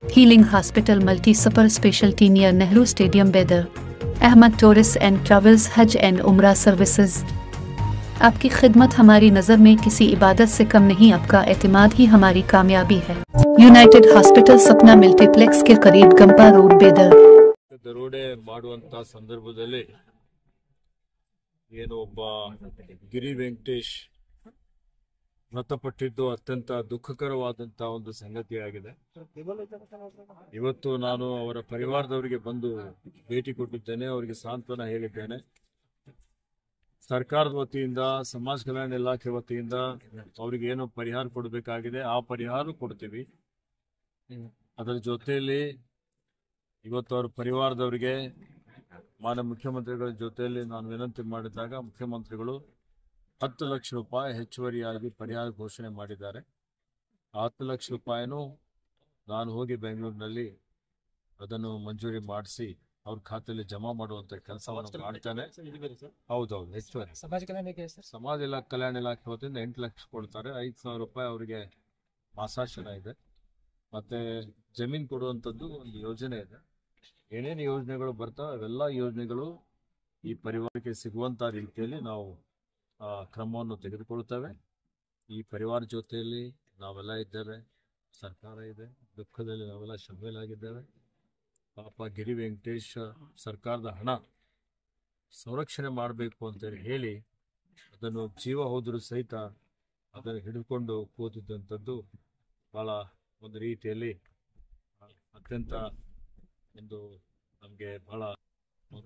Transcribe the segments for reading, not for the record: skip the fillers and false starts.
Healing Hospital Multi Super Specialty near Nehru Stadium Bedar. Ahmad Tourist and Travels Hajj and Umrah Services. आपकी खिदमत हमारी नज़र में किसी इबादत से कम नहीं, आपका एतमाद ही हमारी कामयाबी है। यूनाइटेड हॉस्पिटल सपना मल्टीप्लेक्स के करीब गंपा रोड बेदर। ದರೋಡೆ ಮಾಡುವಂತ ಸಂದರ್ಭದಲ್ಲಿ ಏನು ಒಬ್ಬ ಗಿರಿ ವೆಂಕಟೇಶ್ ಮೃತಪಟ್ಟಿದ್ದು ಅತ್ಯಂತ ದುಃಖಕರವಾದಂತಹ ಒಂದು ಸಂಗತಿಯಾಗಿದೆ. ಇವತ್ತು ನಾನು ಅವರ ಪರಿವಾರದವರಿಗೆ ಬಂದು ಭೇಟಿ ಕೊಟ್ಟಿದ್ದೇನೆ, ಅವರಿಗೆ ಸಾಂತ್ವನ ಹೇಳಿದ್ದೇನೆ. ಸರ್ಕಾರದ ವತಿಯಿಂದ, ಸಮಾಜ ಕಲ್ಯಾಣ ಇಲಾಖೆ ವತಿಯಿಂದ ಅವರಿಗೆ ಏನು ಪರಿಹಾರ ಕೊಡಬೇಕಾಗಿದೆ ಆ ಪರಿಹಾರ ಕೊಡ್ತೀವಿ. ಅದರ ಜೊತೆಯಲ್ಲಿ ಇವತ್ತು ಅವರ ಪರಿವಾರದವರಿಗೆ ಮಾನ್ಯ ಮುಖ್ಯಮಂತ್ರಿಗಳ ಜೊತೆಯಲ್ಲಿ ನಾನು ವಿನಂತಿ ಮಾಡಿದಾಗ ಮುಖ್ಯಮಂತ್ರಿಗಳು 10 ಲಕ್ಷ ರೂಪಾಯಿ ಹೆಚ್ಚುವರಿಯಾಗಿ ಪರಿಹಾರ ಘೋಷಣೆ ಮಾಡಿದ್ದಾರೆ. ಆ 10 ಲಕ್ಷ ರೂಪಾಯಿನೂ ನಾನು ಹೋಗಿ ಬೆಂಗಳೂರಿನಲ್ಲಿ ಅದನ್ನು ಮಂಜೂರಿ ಮಾಡಿಸಿ ಅವ್ರ ಖಾತೆಯಲ್ಲಿ ಜಮಾ ಮಾಡುವಂತ ಕೆಲಸವನ್ನು ಮಾಡ್ತಾನೆ. ಹೌದೌದು, ಹೆಚ್ಚುವರಿ ಸಮಾಜ ಕಲ್ಯಾಣ ಇಲಾಖೆ ವತಿಯಿಂದ 8 ಲಕ್ಷ ಕೊಡ್ತಾರೆ. 5,000 ರೂಪಾಯಿ ಅವರಿಗೆ ಮಾಸಾಶನ ಇದೆ. ಮತ್ತೆ ಜಮೀನು ಕೊಡುವಂಥದ್ದು ಒಂದು ಯೋಜನೆ ಇದೆ. ಏನೇನು ಯೋಜನೆಗಳು ಬರ್ತಾವೆ ಅವೆಲ್ಲ ಯೋಜನೆಗಳು ಈ ಪರಿವಾರಕ್ಕೆ ಸಿಗುವಂತ ರೀತಿಯಲ್ಲಿ ನಾವು ಕ್ರಮವನ್ನು ತೆಗೆದುಕೊಳ್ತೇವೆ. ಈ ಪರಿವಾರ ಜೊತೆಯಲ್ಲಿ ನಾವೆಲ್ಲ ಇದ್ದೇವೆ, ಸರ್ಕಾರ ಇದೆ, ದುಃಖದಲ್ಲಿ ನಾವೆಲ್ಲ ಶಾಮೀಲಾಗಿದ್ದೇವೆ. ಪಾಪ ಗಿರಿ ವೆಂಕಟೇಶ್ ಸರ್ಕಾರದ ಹಣ ಸಂರಕ್ಷಣೆ ಮಾಡಬೇಕು ಅಂತೇಳಿ ಹೇಳಿ ಅದನ್ನು ಜೀವ ಹೋದರೂ ಸಹಿತ ಅದನ್ನು ಹಿಡಿದುಕೊಂಡು ಕೂತಿದ್ದಂಥದ್ದು ಬಹಳ ಒಂದು ರೀತಿಯಲ್ಲಿ ಅತ್ಯಂತ ಒಂದು ನಮಗೆ ಬಹಳ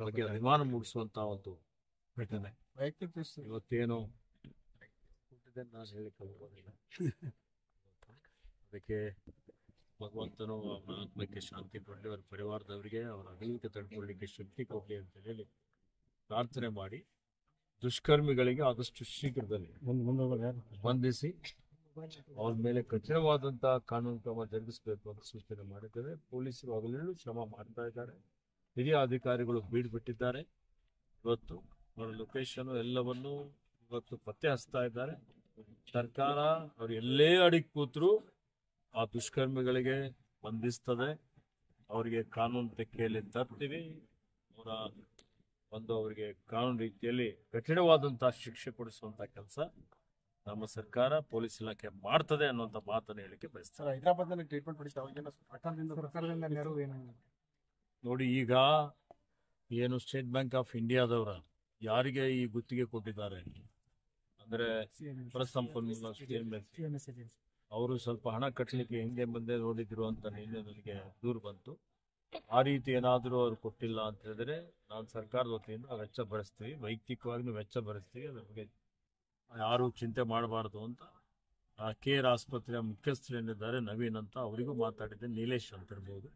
ಬಗ್ಗೆ ಅಭಿಮಾನ ಮೂಡಿಸುವಂತ ಒಂದು ಘಟನೆ. ಇವತ್ತೇನು ನಾನು ಹೇಳಿಕ್ಕೆ ಹೋಗೋದಿಲ್ಲ. ಅದಕ್ಕೆ ಭಗವಂತನು ಅವರ ಆತ್ಮಕ್ಕೆ ಶಾಂತಿ ಕೊಡಲಿ, ಅವರ ಪರಿವಾರದವರಿಗೆ ಅವರ ಅಗಲಿಕೆ ತಡ್ಕೊಳ್ಳಿಕ್ಕೆ ಶಕ್ತಿ ಕೊಡಲಿ ಅಂತ ಹೇಳಿ ಪ್ರಾರ್ಥನೆ ಮಾಡಿ ದುಷ್ಕರ್ಮಿಗಳಿಗೆ ಆದಷ್ಟು ಶೀಘ್ರದಲ್ಲಿ ಬಂಧಿಸಿ ಅವ್ರ ಮೇಲೆ ಕಠಿಣವಾದಂತಹ ಕಾನೂನು ಕ್ರಮ ಜರುಗಿಸಬೇಕು ಅಂತ ಸೂಚನೆ ಮಾಡಿದ್ದೇವೆ. ಪೊಲೀಸರು ಹಗಲಿರುಳು ಶ್ರಮ ಮಾಡ್ತಾ ಇದ್ದಾರೆ, ಹಿರಿಯ ಅಧಿಕಾರಿಗಳು ಬೀಡು ಬಿಟ್ಟಿದ್ದಾರೆ. ಇವತ್ತು ಅವರ ಲೊಕೇಶನ್ ಎಲ್ಲವನ್ನು ಇವತ್ತು ಪತ್ತೆ ಹಚ್ತಾ ಇದ್ದಾರೆ. ಸರ್ಕಾರ ಅವ್ರು ಎಲ್ಲೇ ಅಡಿಗೆ ಕೂತ್ರು ಆ ದುಷ್ಕರ್ಮಿಗಳಿಗೆ ಬಂಧಿಸ್ತದೆ. ಅವರಿಗೆ ಕಾನೂನು ತೆಕ್ಕೆಯಲ್ಲಿ ತರ್ತೀವಿ. ಅವರಿಗೆ ಕಾನೂನು ರೀತಿಯಲ್ಲಿ ಕಠಿಣವಾದಂತಹ ಶಿಕ್ಷೆ ಕೊಡಿಸುವಂತ ಕೆಲಸ ನಮ್ಮ ಸರ್ಕಾರ, ಪೊಲೀಸ್ ಇಲಾಖೆ ಮಾಡ್ತದೆ ಅನ್ನುವಂಥ ಮಾತನ್ನು ಹೇಳಿಕೆ ಬಯಸ್ತಾರೆ. ಹೈದರಾಬಾದ್ನಲ್ಲಿ ಟ್ರೀಟ್ಮೆಂಟ್ ನೋಡಿ, ಈಗ ಏನು ಸ್ಟೇಟ್ ಬ್ಯಾಂಕ್ ಆಫ್ ಇಂಡಿಯಾದವರ ಯಾರಿಗೆ ಈ ಗುತ್ತಿಗೆ ಕೊಟ್ಟಿದ್ದಾರೆ ಅಂದ್ರೆ ಅವರು ಸ್ವಲ್ಪ ಹಣ ಕಟ್ಟಲಿಕ್ಕೆ ಹಿಂದೆ ಮುಂದೆ ನೋಡಿದ್ರು ಅಂತ ನಿನ್ನೆ ನನಗೆ ದೂರು ಬಂತು. ಆ ರೀತಿ ಏನಾದರೂ ಅವ್ರು ಕೊಟ್ಟಿಲ್ಲ ಅಂತ ಹೇಳಿದ್ರೆ ನಾನು ಸರ್ಕಾರದ ವತಿಯಿಂದ ವೆಚ್ಚ ಭರಿಸ್ತೀವಿ, ವೈಯಕ್ತಿಕವಾಗಿ ವೆಚ್ಚ ಭರಿಸ್ತೀವಿ. ಅದ್ರ ಬಗ್ಗೆ ಯಾರು ಚಿಂತೆ ಮಾಡಬಾರ್ದು ಅಂತ KR ಆಸ್ಪತ್ರೆಯ ಮುಖ್ಯಸ್ಥರೇನಿದ್ದಾರೆ ನವೀನ್ ಅಂತ, ಅವರಿಗೂ ಮಾತಾಡಿದ್ದೆ. ನೀಲೇಶ್ ಅಂತ ಇರ್ಬೋದು,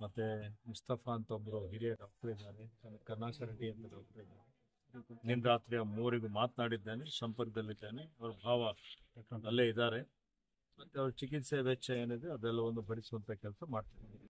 ಮತ್ತೆ ಮುಸ್ತಫಾ ಅಂತ ಒಬ್ಬರು ಹಿರಿಯ ಡಾಕ್ಟರ್ ಇದ್ದಾರೆ, ಕರ್ನಾಟಕ ರೆಡ್ಡಿ ಅಂತ ಡಾಕ್ಟರ್ ಇದ್ದಾರೆ. ನಿನ್ನೆ ರಾತ್ರಿ ಆ ಮೂವರಿಗೂ ಮಾತನಾಡಿದ್ದೇನೆ, ಸಂಪರ್ಕದಲ್ಲಿದ್ದೇನೆ. ಅವ್ರ ಭಾವ ಅಲ್ಲೇ ಇದ್ದಾರೆ. ಮತ್ತೆ ಅವ್ರ ಚಿಕಿತ್ಸೆ ವೆಚ್ಚ ಏನಿದೆ ಅದೆಲ್ಲವನ್ನು ಭರಿಸುವಂತ ಕೆಲಸ ಮಾಡ್ತಿದ್ದಾರೆ.